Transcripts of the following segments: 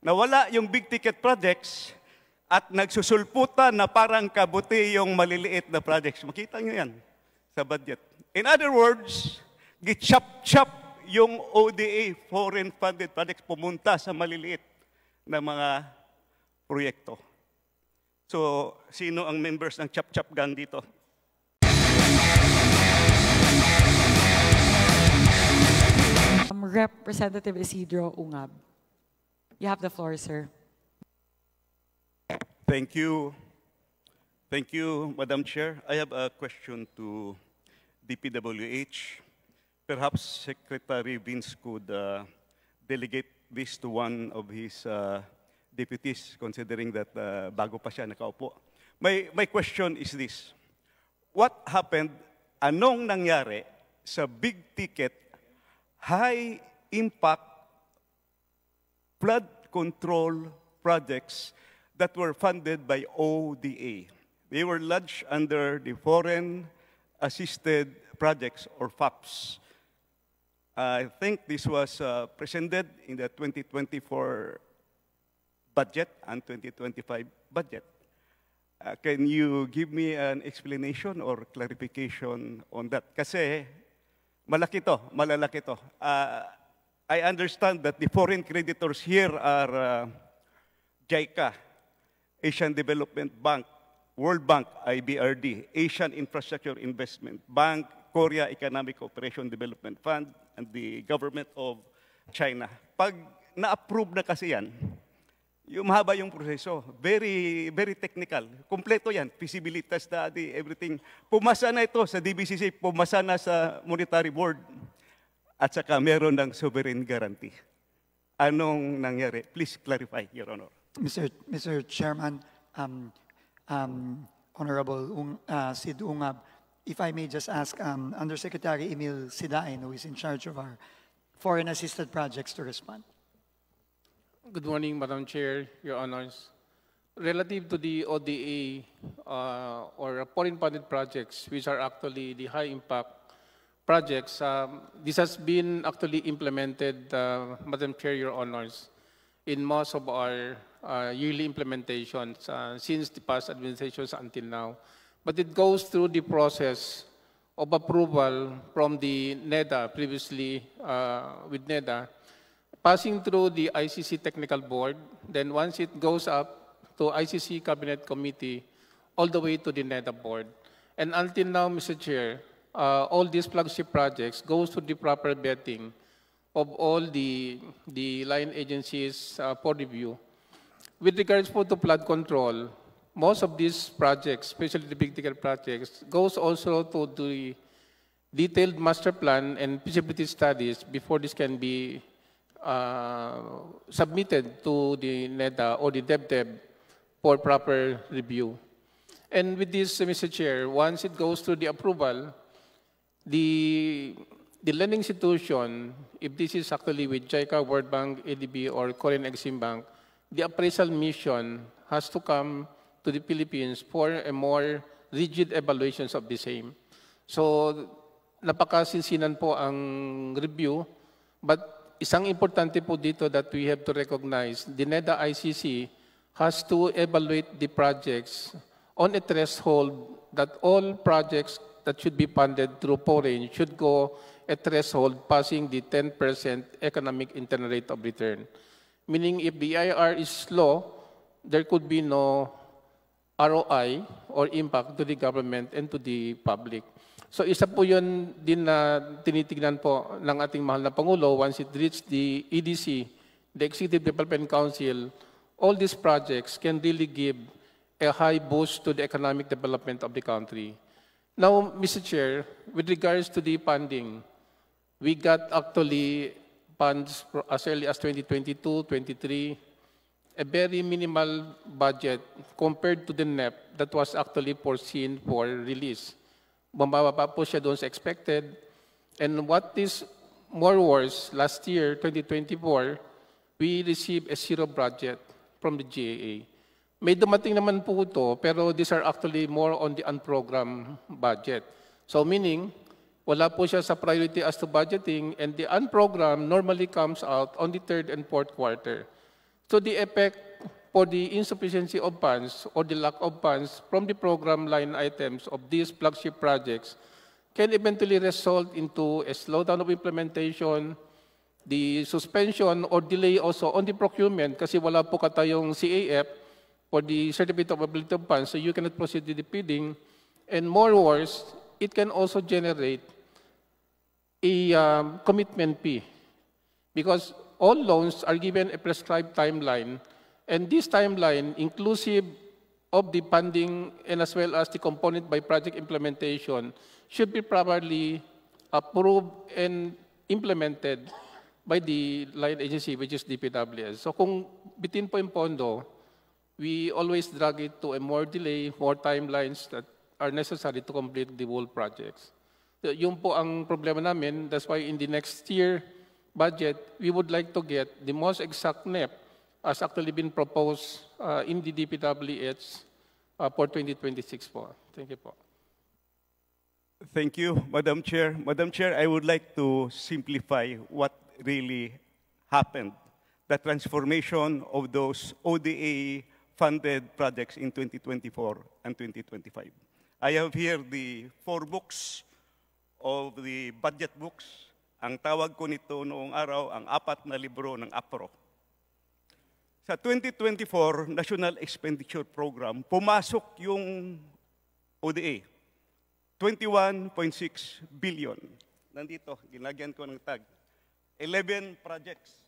Nawala yung big ticket projects at nagsusulputan na parang kabuti yung maliliit na projects. Makita nyo yan sa budget. In other words, gichap-chap yung ODA, foreign funded projects, pumunta sa maliliit na mga proyekto. So, sino ang members ng chap-chap gang dito? Representative Isidro Ungab. You have the floor, sir. Thank you. Thank you, Madam Chair. I have a question to DPWH. Perhaps Secretary Vince could delegate this to one of his deputies, considering that bago pa siya nakaupo. My question is this. What happened, anong nangyari sa big ticket, high impact flood control projects that were funded by ODA? They were lodged under the Foreign Assisted Projects, or FAPs. I think this was presented in the 2024 budget and 2025 budget. Can you give me an explanation or clarification on that? Kasi malaki to, malalaki to. I understand that the foreign creditors here are JICA, Asian Development Bank, World Bank, IBRD, Asian Infrastructure Investment Bank, Korea Economic Cooperation Development Fund, and the government of China. Pag na-approve na kasi yan, yung mahaba yung proseso, very technical. Kompleto yan, feasibility study, everything. Pumasa na ito sa DBCC, pumasa na sa Monetary Board, at saka meron ng sovereign guarantee. Anong nangyari? Please clarify, Your Honor. Mr. Chairman, Honorable Sid Ungab, if I may just ask Undersecretary Emil Sidain, who is in charge of our foreign assisted projects, to respond. Good morning, Madam Chair, Your Honors. Relative to the ODA or foreign funded projects, which are actually the high impact projects, this has been actually implemented, Madam Chair, Your Honors, in most of our yearly implementations since the past administrations until now. But it goes through the process of approval from the NEDA, previously with NEDA, passing through the ICC Technical Board, then once it goes up to ICC Cabinet Committee, all the way to the NEDA Board. And until now, Mr. Chair, all these flagship projects goes to the proper vetting of all the line agencies for review. With regards to flood control, most of these projects, especially the big ticket projects, goes also to the detailed master plan and feasibility studies before this can be submitted to the NEDA or the DepDep for proper review. And with this, Mr. Chair, once it goes through the approval, the lending institution, if this is actually with JICA, World Bank, ADB, or Korean Exim Bank, the appraisal mission has to come to the Philippines for a more rigid evaluations of the same. So, napakasinsinan po ang review, but isang importante po dito that we have to recognize, the NEDA ICC has to evaluate the projects on a threshold that all projects that should be funded through foreign should go a threshold passing the 10% economic internal rate of return. Meaning if the IR is low, there could be no ROI or impact to the government and to the public. So isa po yun din na tinitignan po ng ating mahal na Pangulo once it reaches the EDC, the Executive Development Council, all these projects can really give a high boost to the economic development of the country. Now, Mr. Chair, with regards to the funding, we got actually funds as early as 2022, 23, a very minimal budget compared to the NEP that was actually foreseen for release. Bumababa po siya doon sa expected. And what is more worse, last year, 2024, we received a zero budget from the GAA. May dumating naman po ito, pero these are actually more on the unprogrammed budget. So meaning, wala po siya sa priority as to budgeting, and the unprogrammed normally comes out on the third and fourth quarter. to the effect for the insufficiency of funds or the lack of funds from the program line items of these flagship projects can eventually result into a slowdown of implementation, the suspension or delay also on the procurement kasi wala po katayong CAF for the certificate of ability of funds, so you cannot proceed with the bidding. And more worse, it can also generate a commitment fee because all loans are given a prescribed timeline, and this timeline, inclusive of the funding and as well as the component by project implementation, should be properly approved and implemented by the line agency, which is DPWS. So kung bitin po yung pondo, we always drag it to a more delay, more timelines that are necessary to complete the whole projects. So, yun po ang problema namin. That's why in the next year budget, we would like to get the most exact NEP as actually been proposed in the DPWH for 2026 po. Thank you po. Thank you, Madam Chair. Madam Chair, I would like to simplify what really happened, the transformation of those ODA-funded projects in 2024 and 2025. I have here the 4 books of the budget books. Ang tawag ko nito noong araw, ang 4 na libro ng APRO. Sa 2024 National Expenditure Program, pumasok yung ODA, 21.6 billion. Nandito, ginagyan ko ng tag. 11 projects.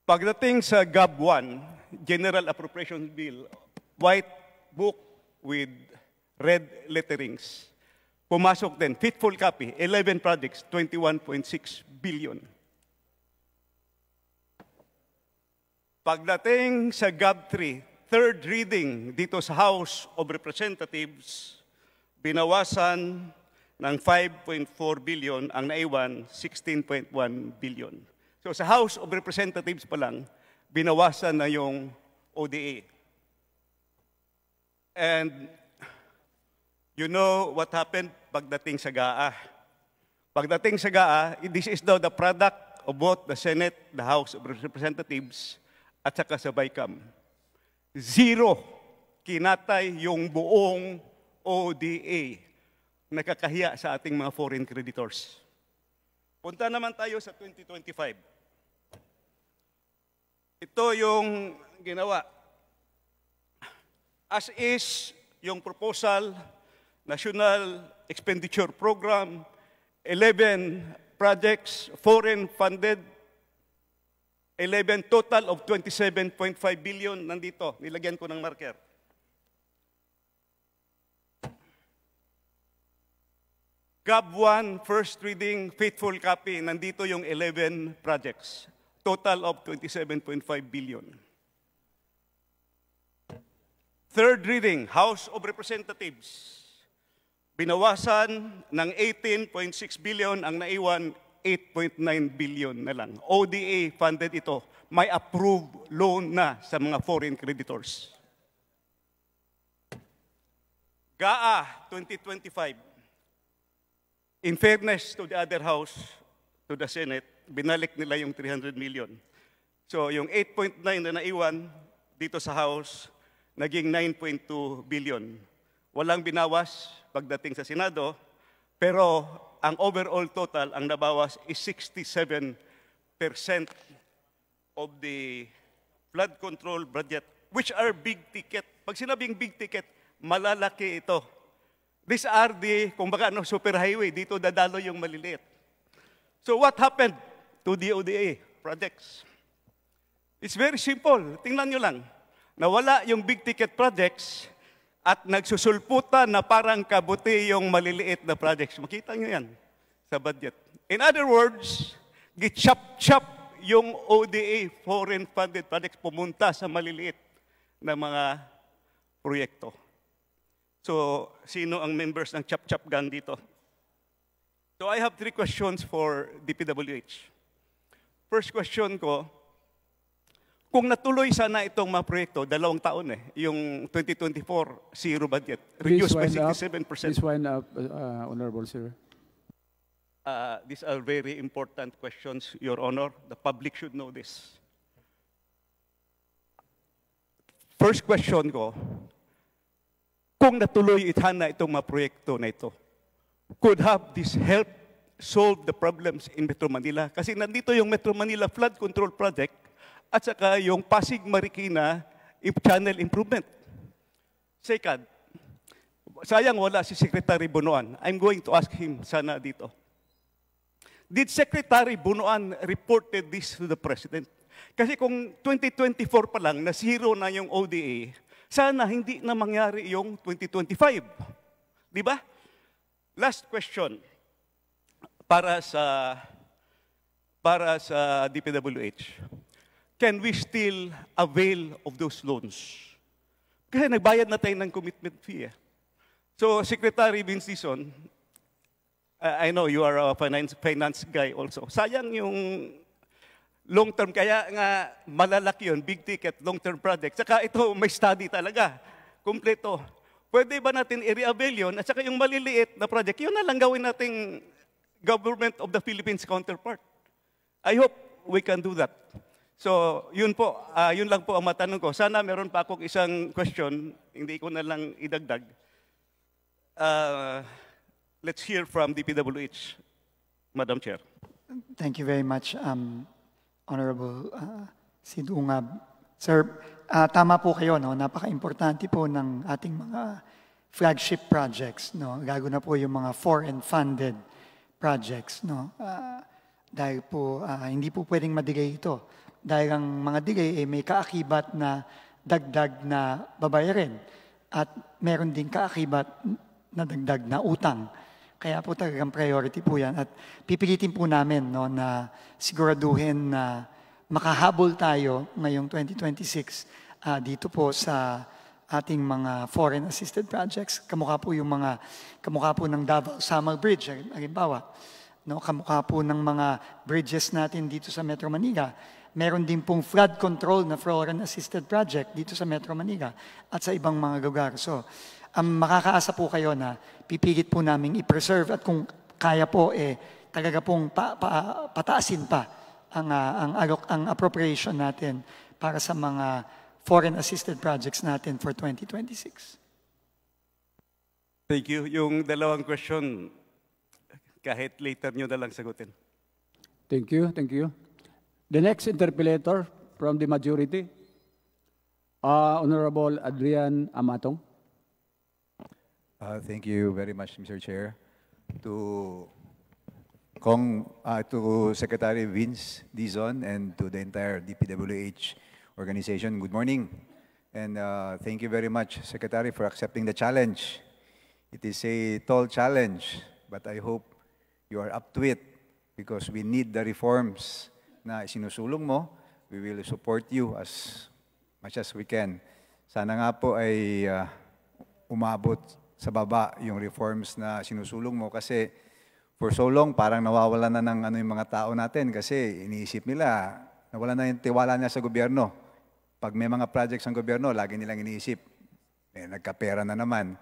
Pagdating sa GAB 1, General Appropriations Bill, white book with red letterings, pumasok din, fitful copy, 11 projects, 21.6 billion. Pagdating sa GAB 3, third reading dito sa House of Representatives, binawasan ng 5.4 billion, ang naiwan 16.1 billion. So sa House of Representatives pa lang, binawasan na yung ODA. And you know what happened pagdating sa GAA. Pagdating sa GAA, this is now the product of both the Senate, the House of Representatives, at saka sa BICAM. 0 kinatay yung buong ODA. Nakakahiya sa ating mga foreign creditors. Punta naman tayo sa 2025. Ito yung ginawa. As is, yung proposal, National Expenditure Program, 11 projects, foreign funded, 11 total of 27.5 billion nandito. Nilagyan ko ng marker. GAB 1, first reading, faithful copy, nandito yung 11 projects. Total of 27.5 billion. Third reading, House of Representatives. Binawasan ng 18.6 billion, ang naiwan 8.9 billion na lang. ODA funded ito. May approved loan na sa mga foreign creditors. GAA 2025. In fairness to the other house, to the Senate, binalik nila yung 300 million. So yung 8.9 na naiwan dito sa House, naging 9.2 billion. Walang binawas pagdating sa Senado, pero ang overall total, ang nabawas is 67% of the flood control budget, which are big ticket. Pag sinabing big ticket, malalaki ito. These are the, kumbaga, super highway. Dito dadalo yung maliliit. So what happened to the ODA projects? It's very simple. Tingnan nyo lang. Nawala yung big ticket projects at nagsusulputan na parang kabuti yung maliliit na projects. Makita nyo yan sa budget. In other words, gichap-chap yung ODA, foreign funded projects, pumunta sa maliliit na mga proyekto. So, sino ang members ng chap-chap gang dito? So, I have 3 questions for DPWH. First question ko, kung natuloy sana itong mga proyekto, 2 taon yung 2024 zero budget, reduced by 67%. Please wind up, Honorable Sir. these are very important questions, Your Honor. The public should know this. First question ko, kung natuloy itana itong mga proyekto na ito, could have this help solve the problems in Metro Manila? Kasi nandito yung Metro Manila Flood Control Project at saka yung Pasig Marikina Channel Improvement. Second, sayang wala si Secretary Bunuan. I'm going to ask him sana dito. Did Secretary Bunuan reported this to the President? Kasi kung 2024 pa lang, na zero na yung ODA, sana hindi na mangyari yung 2025. Di ba? Last question para sa DPWH. Can we still avail of those loans? Kasi nagbayad na tayo ng commitment fee. So, Secretary Vince Dizon, I know you are a finance guy also. Sayang yung long-term, kaya nga malalaki yun, big ticket, long-term project. Saka ito, may study talaga, kumpleto. Pwede ba natin i-reavail yun? At saka yung maliliit na project, yun na lang gawin nating Government of the Philippines counterpart. I hope we can do that. So, yun po, yun lang po ang matanong ko. Sana meron pa akong isang question, hindi ko na lang idagdag. Let's hear from DPWH, Madam Chair. Thank you very much, Honorable Sid Ungab. Sir, tama po kayo, no? Napaka-importante po ng ating mga flagship projects, no? Gago na po yung mga foreign-funded projects, no? Dahil po, hindi po pwedeng madigay ito. Dahil ang mga digay ay may kaakibat na dagdag na babayarin at meron din kaakibat na dagdag na utang. Kaya po talagang priority po yan. At pipilitin po namin, no, na siguraduhin na makahabol tayo ngayong 2026 dito po sa ating mga foreign assisted projects. Kamukha po ng Davao Samal Bridge, halimbawa. No, kamukha po ng mga bridges natin dito sa Metro Manila. Meron din pong flood control na foreign assisted project dito sa Metro Manila at sa ibang mga lugar. So, makakaasa po kayo na pipilit po namin i-preserve at kung kaya po, talaga pong pataasin pa ang appropriation natin para sa mga foreign assisted projects natin for 2026. Thank you. Yung dalawang question, kahit later nyo na lang sagutin. Thank you. Thank you. The next interpellator from the majority, Honorable Adrian Amatong. Thank you very much, Mr. Chair. To Secretary Vince Dizon and to the entire DPWH organization, good morning. And thank you very much, Secretary, for accepting the challenge. It is a tall challenge, but I hope you are up to it because we need the reforms na isinusulong mo. We will support you as much as we can. Sana nga po ay umabot sa baba yung reforms na sinusulong mo kasi for so long parang nawawala na ng yung mga tao natin kasi iniisip nila, nawala na yung tiwala niya sa gobyerno. Pag may mga projects ng gobyerno, lagi nilang iniisip, nagkapera na naman.